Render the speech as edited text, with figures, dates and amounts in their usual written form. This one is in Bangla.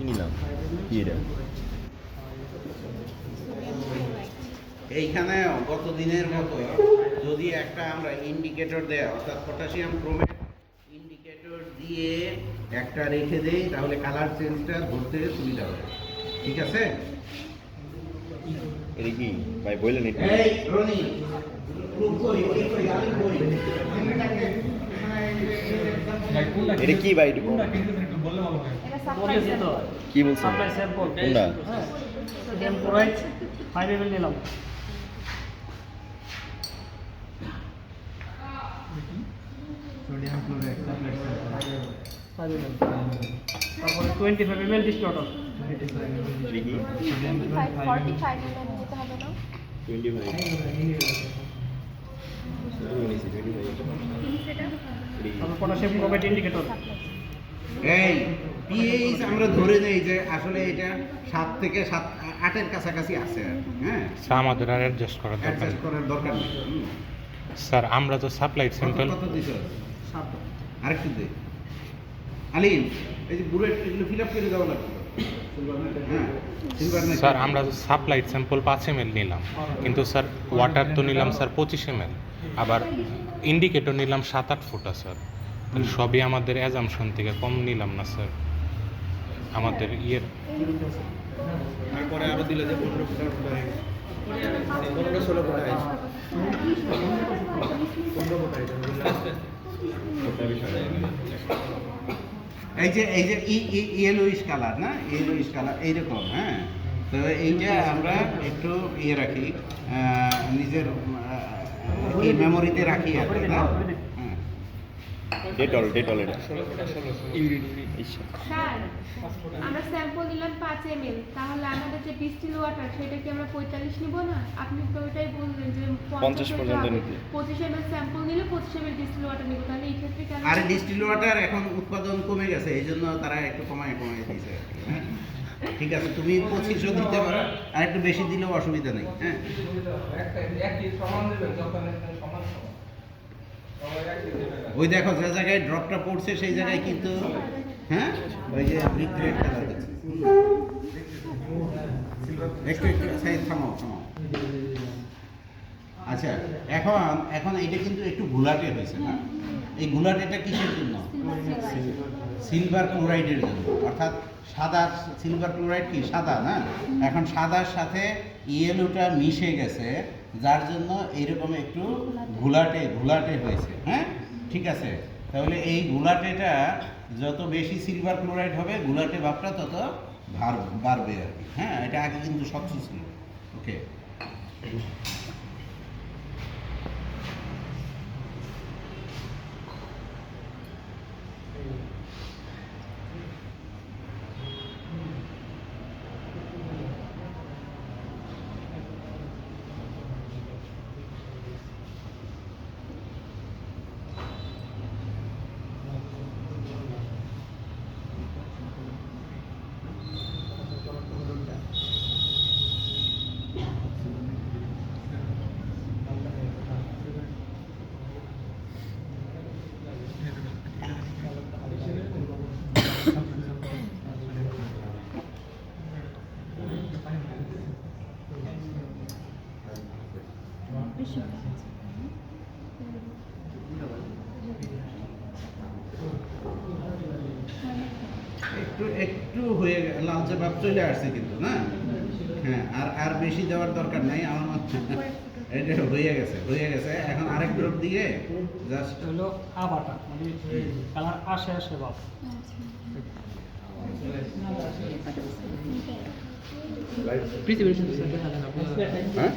নিলাম কি এটা এইখানে গত দিনের মতো যদি একটা আমরা ইন্ডিকেটর দেয় অর্থাৎ পটাশিয়াম ক্রোমেট ইন্ডিকেটর দিয়ে একটা রেখে দেই তাহলে কালার চেঞ্জটা ধরতে সুবিধা হবে। ঠিক আছে? এটা কি ভাই বললেন এটা এই রনি প্রুফ করি ওই আমি করি এটা কি ভাই এটা কি বলছেন সাপ্লাই স্যাম্পল কোনটা সোডিয়াম ক্লোরাইড 5 ml নিলাম। Sodium chloride supply sample 5 ml তারপরে 25 ml ডিস্টোটর এটা কি সোডিয়াম ক্লোরাইড 45 ml নিতে হবে না? 25 তারপর পটাশিয়াম ক্লোরাইড ইন্ডিকেটর। এই পিএইচ আমরা ধরে নেই যে আসলে এটা 7 থেকে 8 এর কাছাকাছি আছে আর কি, হ্যাঁ স্যার আমাদের আর অ্যাডজাস্ট করার দরকার অ্যাডজাস্ট নেই। করার দরকার নেই। স্যার আমরা তো সাপ্লাই স্যাম্পল কত দিছ? আরেকটু দে আলিম, এই যে বুলেট এগুলো ফিল আপ করে দেওয়া লাগবে। হ্যাঁ সিলভার না স্যার আমরা তো সাপ্লাই স্যাম্পল 5 ml নিলাম, কিন্তু স্যার ওয়াটার তো নিলাম স্যার 25 ml, আবার ইন্ডিকেটর নিলাম 7-8 ফুটা স্যার। তাহলে সবই আমাদের অ্যাজামশন থেকে কম নিলাম না স্যার। আমাদের ইয়ের তারপরে আরো দিলে যে 15 ফুট পরে 15 16 ফুট আছে 15 ফুট আছে এই যে ইয়েলোইশ কালার না, ইয়েলোইশ কালার এইরকম, হ্যাঁ। তো এইটা আমরা একটু ইয়ে রাখি নিজের এই মেমোরিতে রাখি আর কি, না? হ্যাঁ। ডেটল এটা স্যার আমরা স্যাম্পল নিলাম 5 ml, তাহলে আমাদের যে ডিস্টিল ওয়াটার সেটা কি আমরা 45 নিব না? আপনি তো ওইটাই বললেন যে 50 পর্যন্ত নিতে। 25 ml স্যাম্পল নিলে 25 ml ডিস্টিল ওয়াটার নিব, তাহলে এই ক্ষেত্রে কেন? আর ডিস্টিল ওয়াটার এখন উৎপাদন কমে গেছে, এই জন্য তারা একটু কমায় দিয়েছে, হ্যাঁ। ঠিক আছে, তুমি 25 দিতে পারো, আর একটু বেশি দিলেও অসুবিধা নেই, হ্যাঁ। ওই দেখো যে জায়গায় ড্রপটা পড়ছে সেই জায়গায় কিন্তু, হ্যাঁ, ওই যে ব্রিক রেড কালার আছে। একটু সাইড থামাও। আচ্ছা, এখন এইটা কিন্তু একটু ঘোলাটে হয়েছে না? এই ঘোলাটেটা কিসের জন্য? সিলভার ক্লোরাইডের জন্য, অর্থাৎ সাদা সিলভার ক্লোরাইড কি সাদা না, এখন সাদার সাথে ইয়েলোটা মিশে গেছে, যার জন্য এইরকম একটু ঘোলাটে হয়েছে, হ্যাঁ। ঠিক আছে, তাহলে এই ঘোলাটেটা যত বেশি সিলভার ক্লোরাইড হবে ঘোলাটে ভাবটা তত বাড়বে আর কি, হ্যাঁ। এটা আগে কিন্তু স্বচ্ছ ছিল। ওকে, একটু হয়ে লালচে ভাব চলে আসছে কিন্তু, না? হ্যাঁ, আর বেশি দেওয়ার দরকার নাই আমার মতে। এটা হয়ে গেছে। এখন আরেক ড্রপ দিয়ে জাস্ট হলো আবাটা মানে কালার আসে বাপ। হ্যাঁ